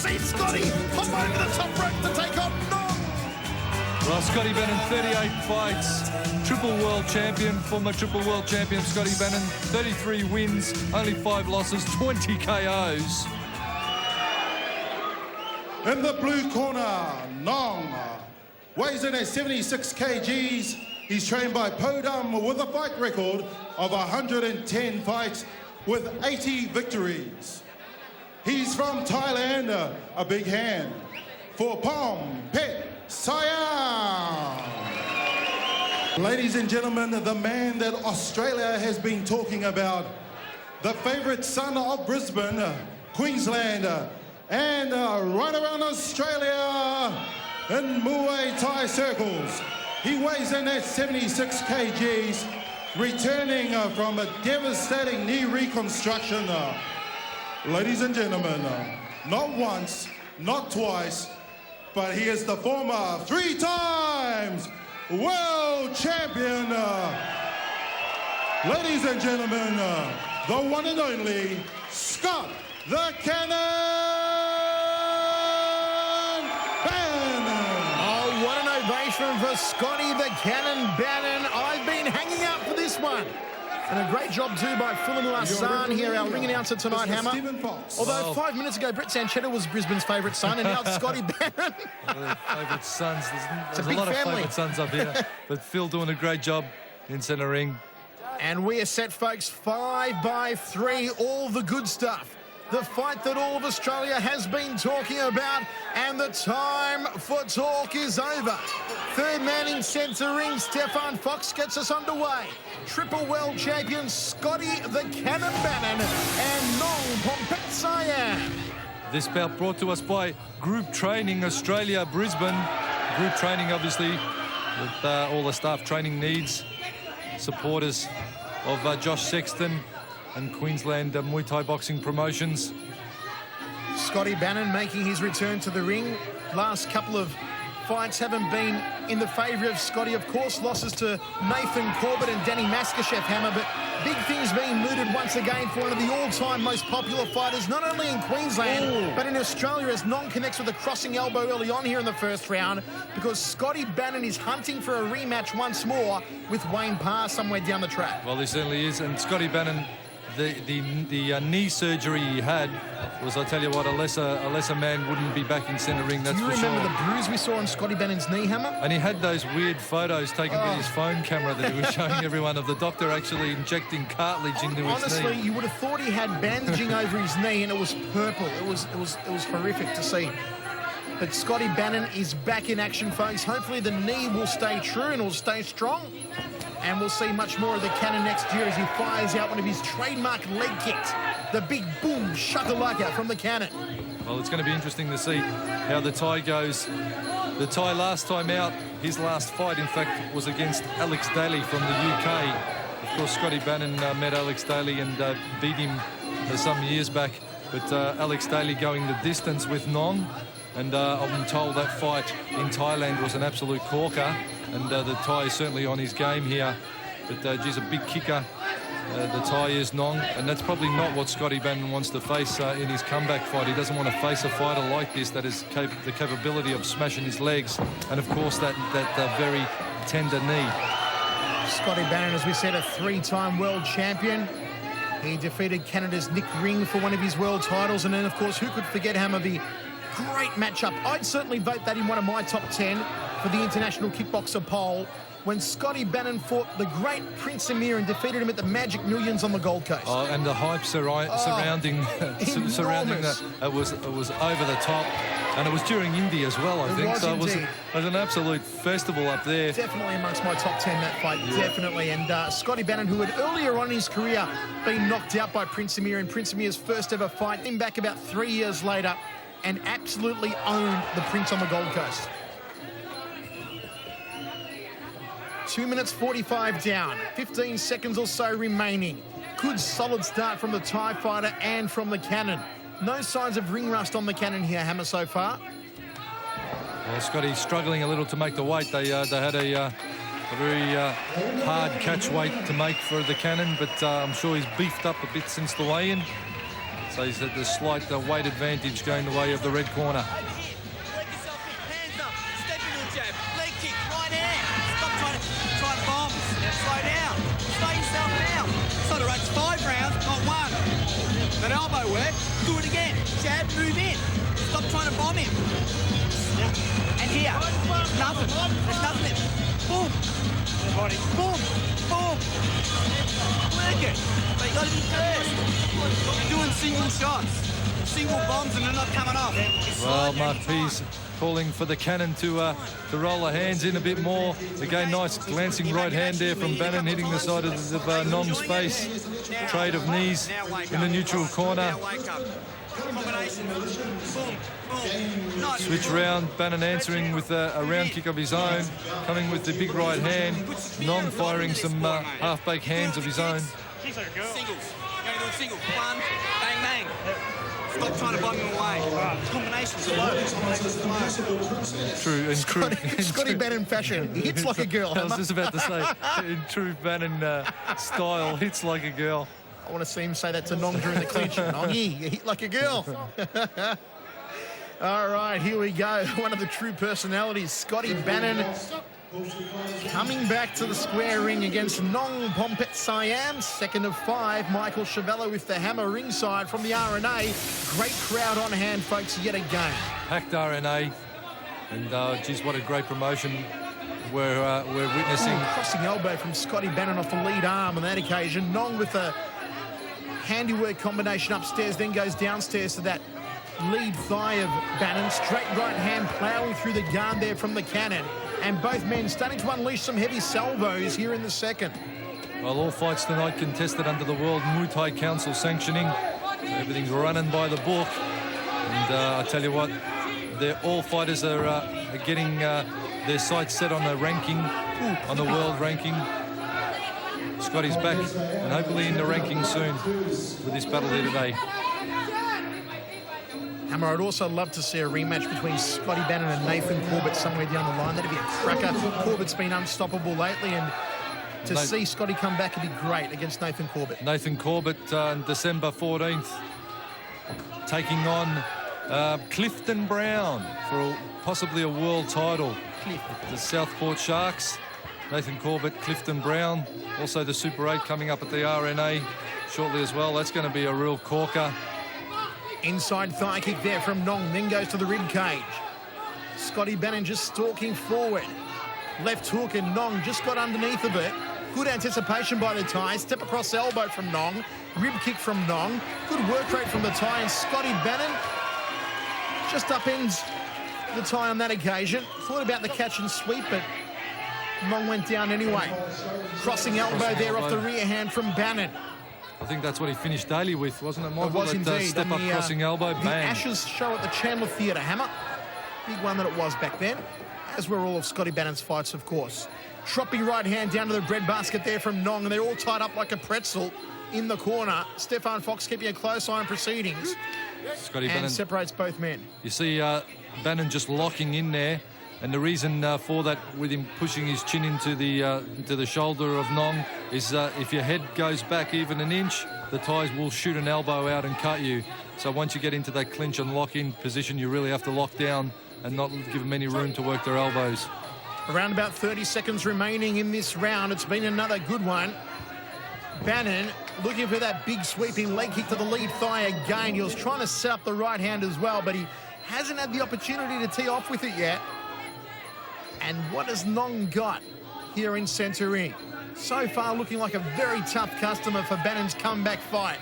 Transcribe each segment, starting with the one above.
see Scotty hop over the top rope to take on Nong. Well, Scotty Bannan, 38 fights, triple world champion, former triple world champion Scotty Bannan, 33 wins, only 5 losses, 20 KOs. In the blue corner, Nong weighs in at 76 kgs. He's trained by Podum with a fight record of 110 fights with 80 victories. He's from Thailand, a big hand for Pom Pet Siam. Ladies and gentlemen, the man that Australia has been talking about, the favourite son of Brisbane, Queensland, and right around Australia in Muay Thai circles. He weighs in at 76 kgs, returning from a devastating knee reconstruction. Ladies and gentlemen, not once, not twice, but he is the former 3 times world champion. Ladies and gentlemen, the one and only Scott the Cannon Bannan. Oh, what an ovation for Scotty the Cannon Bannan. I've been hanging out for this one. And a great job too by Philip Hassan here, our ring announcer tonight, Hammer. Although 5 minutes ago, Brett Sanchetta was Brisbane's favourite son, and now it's Scotty Bannan. Favourite sons. There's a big lot family. of favourite sons up here. But Phil doing a great job in centre ring. And we are set, folks, 5 by 3, all the good stuff. The fight that all of Australia has been talking about, and the time for talk is over. Third man in centre ring, Stefan Fox gets us underway. Triple world champion Scotty the Cannon Bannan and Nong Pompet Siam. This bout brought to us by Group Training Australia, Brisbane. Group Training, obviously, with all the staff training needs. Supporters of Josh Sexton and Queensland Muay Thai boxing promotions. Scotty Bannan making his return to the ring. Last couple of fights haven't been in the favour of Scotty. Of course, losses to Nathan Corbett and Danny Maskashev, Hammer, but big things being mooted once again for one of the all-time most popular fighters, not only in Queensland, but in Australia, as Nong connects with a crossing elbow early on here in the first round, because Scotty Bannan is hunting for a rematch once more with Wayne Parr somewhere down the track. Well, he certainly is, and Scotty Bannan, the knee surgery he had was, I tell you what, a lesser man wouldn't be back in centre ring, that's for sure. Do you remember the bruise we saw on Scotty Bannan's knee, Hammer? And he had those weird photos taken with his phone camera that he was showing everyone of the doctor actually injecting cartilage into his knee. Honestly, you would have thought he had bandaging over his knee, and it was purple. It was horrific to see. But Scotty Bannan is back in action, folks. Hopefully the knee will stay true and will stay strong. And we'll see much more of the Cannon next year as he fires out one of his trademark leg kicks. The big boom shakalaka from the Cannon. Well, it's going to be interesting to see how the Thai goes. The Thai last time out, his last fight, in fact, was against Alex Daly from the UK. Of course, Scotty Bannan met Alex Daly and beat him some years back. But Alex Daly going the distance with Nong. And I'm told that fight in Thailand was an absolute corker. And the Thai is certainly on his game here. But geez, a big kicker. The Thai is Nong. And that's probably not what Scotty Bannan wants to face in his comeback fight. He doesn't want to face a fighter like this that has the capability of smashing his legs. And, of course, that very tender knee. Scotty Bannan, as we said, a 3-time world champion. He defeated Canada's Nick Ring for one of his world titles. And then, of course, who could forget Hammer, the great matchup. I'd certainly vote that in one of my top 10 for the International Kickboxer poll, when Scotty Bannan fought the great Prince Amir and defeated him at the Magic Millions on the Gold Coast. Oh, and the hype surrounding that, it was over the top. And it was during Indy as well, I think. So it was an absolute festival up there. Definitely amongst my top 10, that fight, definitely. And Scotty Bannan, who had earlier on in his career been knocked out by Prince Amir in Prince Amir's first ever fight, came back about 3 years later and absolutely owned the Prince on the Gold Coast. 2 minutes 45 down, 15 seconds or so remaining. Good solid start from the Thai fighter and from the Cannon. No signs of ring rust on the Cannon here, Hammer, so far. Well, Scotty's struggling a little to make the weight. They had a very hard catch weight to make for the Cannon, but I'm sure he's beefed up a bit since the weigh-in. So he's at the slight weight advantage going the way of the red corner. Leg yourself in, hands up, step into a jab, leg kick, right hand. Stop trying to bomb. Slow down. Slow yourself down. Sort of runs 5 rounds, not 1. That elbow work, do it again. Jab, move in. Stop trying to bomb him. And here, nothing. There's nothing there. Boom. Boom. Boom. Work it. But you got to be first. You're doing single shots. Single bombs and they're not coming off. Well, Muaythai's calling for the cannon to roll the hands in a bit more. Again, nice glancing right hand there from Bannan, hitting the side of Nong's face. Trade of knees in the neutral corner. Switch round, Bannan answering with a round kick of his own, coming with the big right hand. Nong firing some half-baked hands of his own. Singles. You're going to do a single. 1, bang, bang. Stop trying to bomb him away. Combination slow. True. Scotty Bannan fashion. He hits like a girl. I was just about to say, in true Bannan style, hits like a girl. I want to see him say that to Nong during the clinch. Nongy, you hit like a girl. All right, here we go. One of the true personalities, Scotty Bannan, coming back to the square ring against Nong Pompet Siam. 2nd of 5. Michael Chavella with the hammer ringside from the RNA. Great crowd on hand, folks, yet again. Packed RNA. And, geez, what a great promotion we're witnessing. Crossing elbow from Scotty Bannan off the lead arm on that occasion. Nong with a handiwork combination upstairs, then goes downstairs to that lead thigh of Bannan. Straight right hand ploughing through the guard there from the cannon. And both men starting to unleash some heavy salvos here in the second. Well, all fights tonight contested under the World Muaythai Council sanctioning. Everything's running by the book. And I tell you what, all fighters are getting their sights set on the ranking, on the world ranking. Scotty's back and hopefully in the ranking soon with this battle here today. Hammer, I'd also love to see a rematch between Scotty Bannan and Nathan Corbett somewhere down the line. That'd be a cracker. Corbett's been unstoppable lately, and to see Scotty come back would be great against Nathan Corbett. Nathan Corbett on December 14th taking on Clifton Brown for possibly a world title. The Southport Sharks. Nathan Corbett, Clifton Brown. Also the Super 8 coming up at the RNA shortly as well. That's going to be a real corker. Inside thigh kick there from Nong, then goes to the rib cage. Scotty Bannan just stalking forward. Left hook and Nong just got underneath of it. Good anticipation by the Thai. Step across elbow from Nong. Rib kick from Nong. Good work rate from the Thai, and Scotty Bannan just upends the Thai on that occasion. Thought about the catch and sweep, but Nong went down anyway. Crossing elbow there off the rear hand from Bannan. I think that's what he finished daily with, wasn't it, Michael? It was indeed. Step up crossing elbow, the bang. Ashes show at the Chandler Theatre, Hammer. Big one that it was back then, as were all of Scotty Bannan's fights, of course. Dropping right hand down to the breadbasket there from Nong, and they're all tied up like a pretzel in the corner. Stefan Fox keeping a close eye on proceedings. Scotty and Bannan separates both men. You see Bannan just locking in there, and the reason for that, with him pushing his chin into the shoulder of Nong, is if your head goes back even an inch, the Thais will shoot an elbow out and cut you. So once you get into that clinch and lock-in position, you really have to lock down and not give them any room to work their elbows. Around about 30 seconds remaining in this round. It's been another good one. Bannan looking for that big sweeping leg kick to the lead thigh again. He was trying to set up the right hand as well, but he hasn't had the opportunity to tee off with it yet. And what has Nong got here in centre ring? So far looking like a very tough customer for Bannan's comeback fight.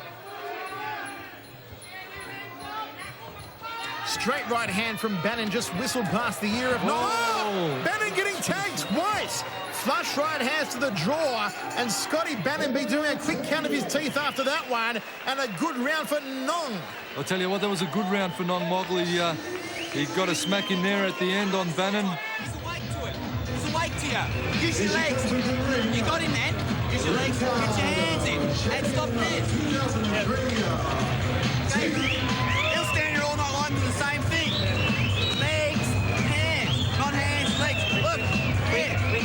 Straight right hand from Bannan just whistled past the ear of Nong. Oh! Bannan getting tagged twice. Flush right hands to the draw, and Scotty Bannan be doing a quick count of his teeth after that one, and a good round for Nong. I'll tell you what, that was a good round for Nong, Michael. He got a smack in there at the end on Bannan. There's a weight to it. There's a weight to you. Use your legs. You got him, man. Use your legs. Get your hands in. And stop this. Okay. He'll stand here all night long doing the same thing. Legs, hands. Not hands, legs. Look.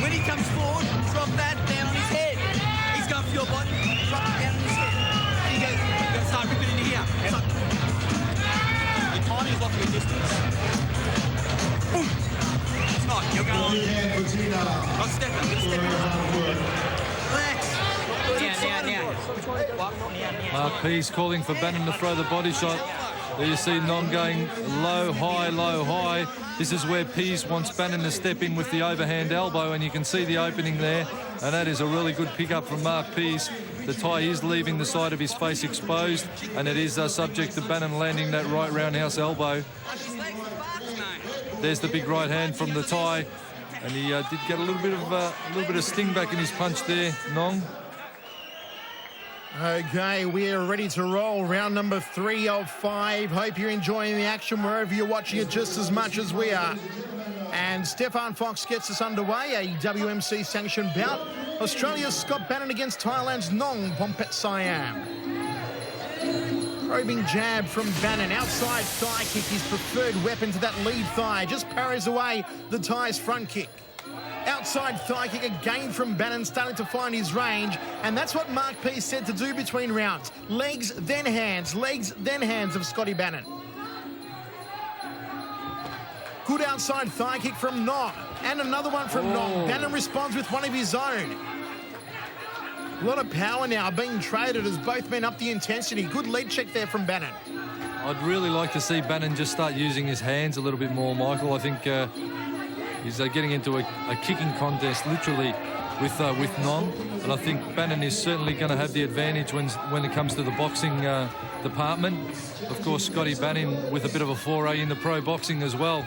When he comes forward, drop that down on his head. He's going for your body. Drop it down on his head. You got to start ripping into here. Start step in. Get a step in. Relax. Now. Mark Pease calling for Bannan to throw the body shot. There you see Nong going low, high, low, high. This is where Pease wants Bannan to step in with the overhand elbow, and you can see the opening there, and that is a really good pickup from Mark Pease. The Thai is leaving the side of his face exposed, and it is subject to Bannan landing that right roundhouse elbow. There's the big right hand from the Thai, and he did get a little bit of sting back in his punch there, Nong. Okay, we are ready to roll. Round number 3 of 5. Hope you're enjoying the action wherever you're watching it just as much as we are. And Stefan Fox gets us underway. A WMC sanctioned bout. Australia's Scott Bannan against Thailand's Nong Pompet Siam. Probing jab from Bannan. Outside thigh kick, his preferred weapon to that lead thigh. Just parries away the Thai's front kick. Outside thigh kick again from Bannan, starting to find his range, and that's what Mark Pease said to do between rounds. Legs, then hands of Scotty Bannan. Good outside thigh kick from Nong, and another one from Nong. Bannan responds with one of his own. A lot of power now being traded as both men up the intensity. Good lead check there from Bannan. I'd really like to see Bannan just start using his hands a little bit more, Michael. I think he's getting into a kicking contest, literally, with Nong. And I think Bannan is certainly going to have the advantage when it comes to the boxing department. Of course, Scotty Bannan with a bit of a foray into pro boxing as well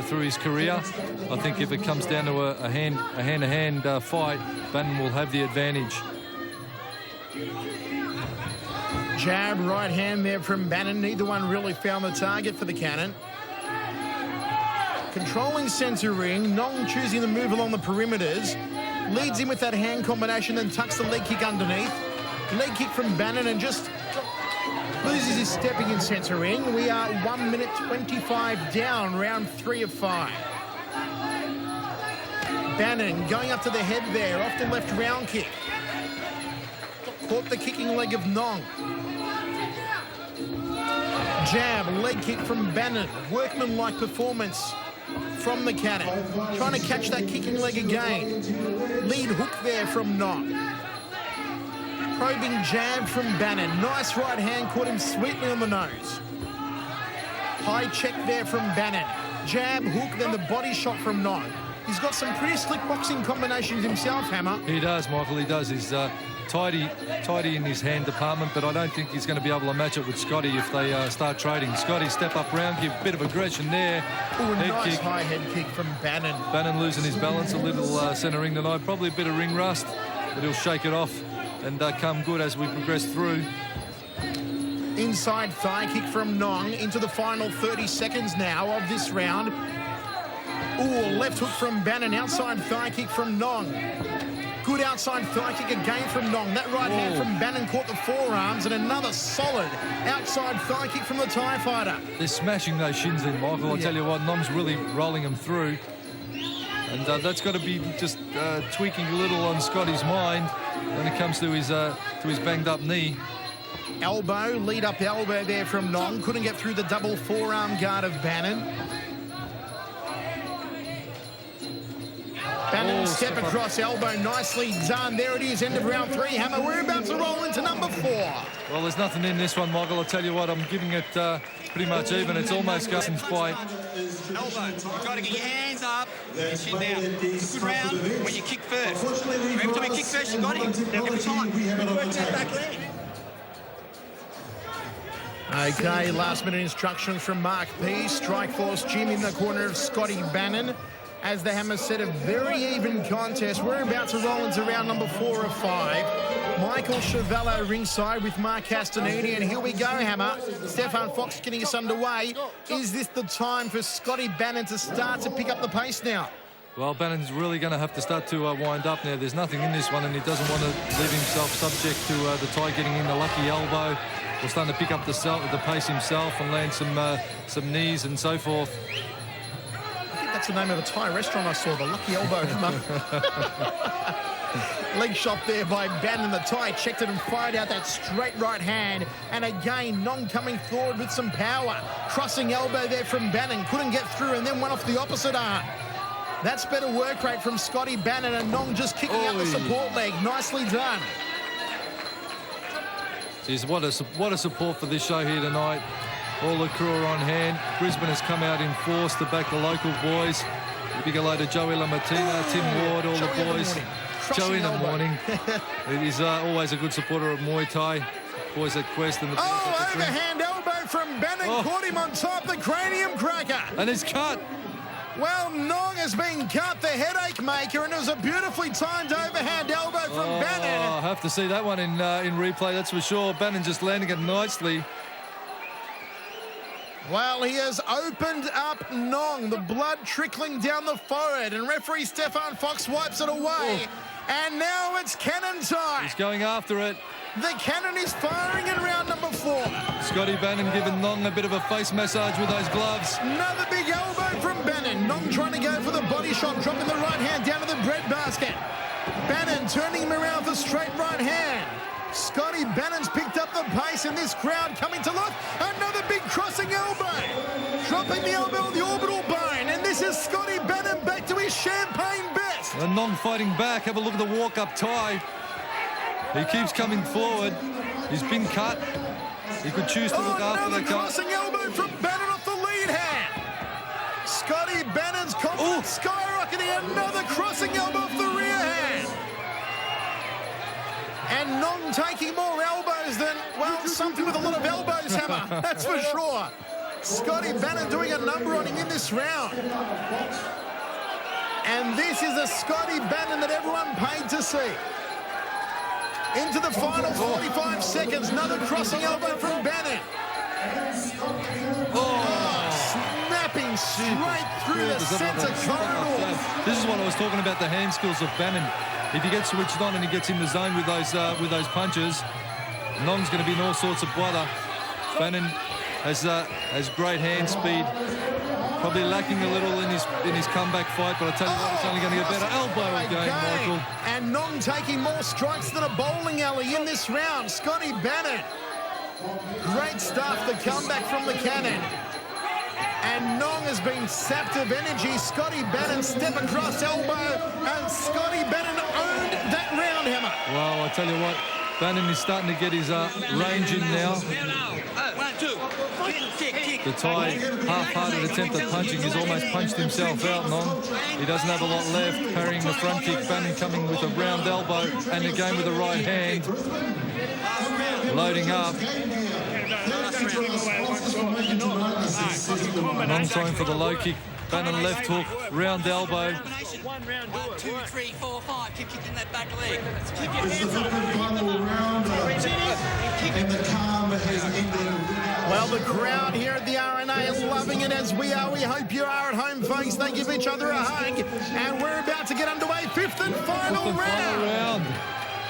through his career. I think if it comes down to a hand-to-hand fight, Bannan will have the advantage. Jab, right hand there from Bannan. Neither one really found the target for the cannon. Controlling centre ring, Nong choosing to move along the perimeters. Leads in with that hand combination, then tucks the leg kick underneath. Leg kick from Bannan and just loses his stepping in centre ring. We are 1 minute 25 down, round 3 of 5. Bannan going up to the head there, off the left round kick. Caught the kicking leg of Nong. Jab, leg kick from Bannan. Workmanlike performance from the cannon. Trying to catch that kicking leg again. Lead hook there from Nong. Probing jab from Bannan. Nice right hand, caught him sweetly on the nose. High check there from Bannan. Jab, hook, then the body shot from Nong. He's got some pretty slick boxing combinations himself, Hammer. He does, Michael, he does. He's tidy in his hand department, but I don't think he's going to be able to match it with Scotty if they start trading. Scotty, step up round, give a bit of aggression there. Oh, nice kick. High head kick from Bannan. Bannan losing his balance a little centre ring tonight. Probably a bit of ring rust, but he'll shake it off and come good as we progress through. Inside thigh kick from Nong into the final 30 seconds now of this round. Ooh, left hook from Bannan. Outside thigh kick from Nong. Good outside thigh kick again from Nong. That right hand from Bannan caught the forearms, and another solid outside thigh kick from the Thai fighter. They're smashing those shins in, Michael. I tell you what, Nong's really rolling them through. And that's got to be just tweaking a little on Scotty's mind when it comes to his banged up knee. Elbow, lead up elbow there from Nong. Couldn't get through the double forearm guard of Bannan. Bannan step across elbow, nicely done. There it is, end of round 3. Hammer, we're about to roll into number 4. Well, there's nothing in this one, Michael. I'll tell you what, I'm giving it pretty much even. It's almost Gustin's fight. Elbow, you've got to get your hands up, your chin down. It's a good round when you kick first. Every time you kick first, you got him. Every time. Work that back leg. Okay, last minute instructions from Mark Pease. Strikeforce Jim in the corner of Scotty Bannan. As the Hammer said, a very even contest. We're about to roll into round number 4 of 5. Michael Chavallo ringside with Mark Castanini. And here we go, Hammer. Stefan Fox getting us underway. Is this the time for Scotty Bannan to start to pick up the pace now? Well, Bannan's really going to have to start to wind up now. There's nothing in this one, and he doesn't want to leave himself subject to the Thai getting in the lucky elbow. We're starting to pick up the pace himself and land some knees and so forth. That's the name of a Thai restaurant I saw, the Lucky Elbow. Leg shot there by Bannan. The Thai checked it and fired out that straight right hand. And again, Nong coming forward with some power. Crossing elbow there from Bannan. Couldn't get through and then went off the opposite arm. That's better work rate from Scotty Bannan, and Nong just kicking out the support leg. Nicely done. Jeez, what a support for this show here tonight. All the crew are on hand. Brisbane has come out in force to back the local boys. A big hello to Joey Lamartina, Tim Ward, all the boys. Joey in the morning. It is always a good supporter of Muay Thai. Boys at Quest and the boys at the overhand elbow from Bannan. Caught him on top, the cranium cracker. And it's cut. Well, Nong has been cut, the headache maker, and it was a beautifully timed overhand elbow from Bannan. I have to see that one in replay, that's for sure. Bannan just landing it nicely. Well, he has opened up Nong, the blood trickling down the forehead, and referee Stefan Fox wipes it away. And now it's cannon time. He's going after it. The cannon is firing in round number 4. Scotty Bannan giving Nong a bit of a face massage with those gloves. Another big elbow from Bannan. Nong trying to go for the body shot, dropping the right hand down to the breadbasket. Bannan turning him around for straight right hand. Scotty Bannan's picked up the pace in this crowd, coming to look. Another big crossing elbow. Dropping the elbow on the orbital bone. And this is Scotty Bannan back to his champagne best. And Nong fighting back. Have a look at the walk-up tie. He keeps coming forward. He's been cut. He could choose to look after the cut. Crossing elbow from Bannan off the lead hand. Scotty Bannan's confidence skyrocketing. Another crossing elbow off the rear hand. And Nong taking more elbows than, well, something with a lot of elbows, Hammer. That's for sure. Scotty Bannan doing a number on him in this round. And this is a Scotty Bannan that everyone paid to see. Into the final 45 seconds. Another crossing elbow from Bannan. Snapping straight through the centre corridor. This is what I was talking about, the hand skills of Bannan. If he gets switched on and he gets in the zone with those punches, Nong's going to be in all sorts of bother. Bannan has great hand speed. Probably lacking a little in his comeback fight, but I tell you what, it's only going to get better. Elbow again, Michael. And Nong taking more strikes than a bowling alley in this round. Scotty Bannan. Great stuff, the comeback from the cannon. And Nong has been sapped of energy. Scotty Bannan step across elbow, and Scotty Bannan owned that round, Hammer. Well, I tell you what, Bannan is starting to get his range in now. The Thai half-hearted attempt at punching, he's almost punched himself out, Nong. He doesn't have a lot left, parrying the front kick. Bannan coming with a round elbow, and again with the right hand. Loading up. Nong throwing for the low kick. Bannan left hook, round elbow. 1, 2, 3, 4, 5. Keep kicking that back leg. Keep your This is hands the up. final round, and the calm has ended. Well, the crowd here at the RNA is loving it as we are. We hope you are at home, folks. They give each other a hug, and we're about to get underway. Fifth and final round.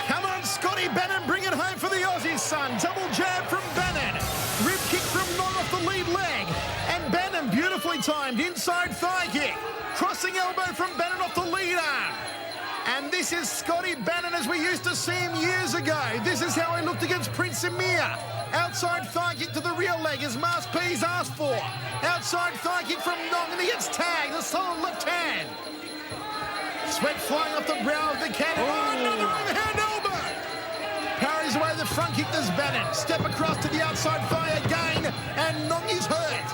Come on, Scotty Bannan, bring it home for the Aussies, son. Double jab from Bannan. Rib kick from Nong off the lead leg. And Bannan, beautifully timed, inside thigh kick. Crossing elbow from Bannan off the lead arm. And this is Scotty Bannan as we used to see him years ago. This is how he looked against Prince Emir. Outside thigh kick to the rear leg as Mas P's asked for. Outside thigh kick from Nong, and he gets tagged. A solid left hand. Sweat flying off the brow of the cannon. Another overhand elbow. Parries away the front kick, there's Bannan. Step across to the outside thigh again, and Nong is hurt.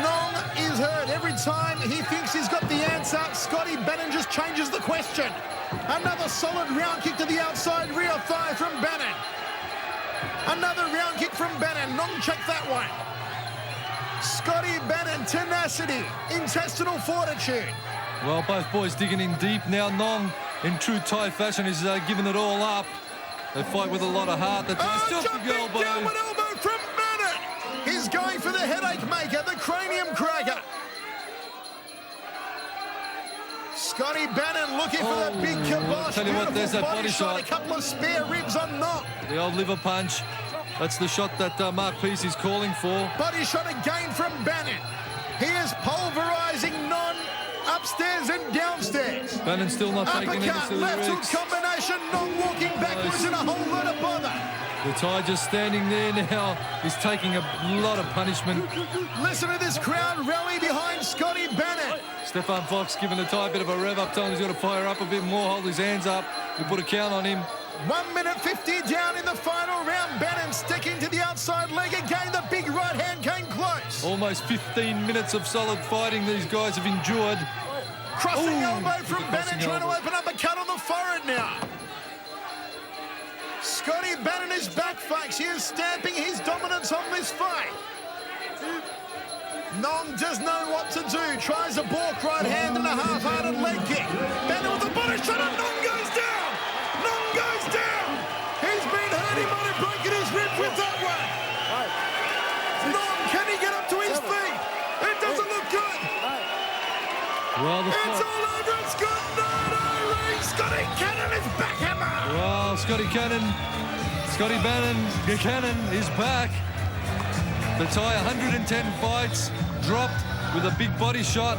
Nong is hurt. Every time he thinks he's got the answer, Scotty Bannan just changes the question. Another solid round kick to the outside rear thigh from Bannan. Another round kick from Bannan. Nong checked that one. Scotty Bannan, tenacity, intestinal fortitude. Well, both boys digging in deep now. Nong, in true Thai fashion, is giving it all up. They fight with a lot of heart. That's Jumping downward elbow from Bannan. He's going for the headache maker, the cranium cracker. Scotty Bannan looking for the big kibosh. Tell you what, there's that body shot. A couple of spare ribs on Nong. The old liver punch. That's the shot that Mark Peace is calling for. Body shot again from Bannan. He is pulverising Nong upstairs and downstairs. Bannan still not taking any Uppercut, silly left hook risks. combination. Nong walking backwards in a whole lot of bother. The Thai just standing there now. He's taking a lot of punishment. Listen to this crowd rally behind Scotty Bannan. Stefan Fox giving the Thai a bit of a rev up, telling him he's got to fire up a bit more, hold his hands up. We'll put a count on him. 1 minute 50 down in the final round. Bannan sticking to the outside leg again. The big right hand came close. Almost 15 minutes of solid fighting these guys have endured. Crossing Ooh, elbow from Bannan, trying to elbow. open up a cut on the forehead now. Scotty Bannan is back, folks. He is stamping his dominance on this fight. Nong does know what to do. Tries a balk right hand and a half-hearted leg kick. Bannan with a body shot and Nong goes down. Nong goes down. He's been hurt. He might have broken his rib with that one. Nong, can he get up to his feet? It doesn't look good. Well, It's all over. It's got no ring. Scotty Cannon is back, hammer. Well, Scotty Bannan is back. The Thai, 110 fights, dropped with a big body shot.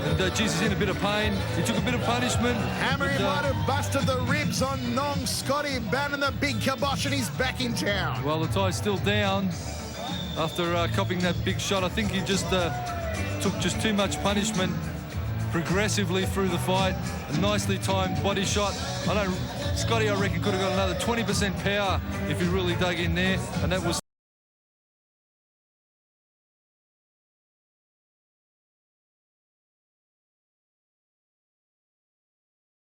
And Jesus, in a bit of pain. He took a bit of punishment. Hammer, he but, might have busted the ribs on Nong. Scotty Bannan, the big kibosh, and he's back in town. Well, the Thai's still down after copying that big shot. I think he just took just too much punishment progressively through the fight. A nicely timed body shot. Scotty, I reckon, could have got another 20% power if he really dug in there, and that was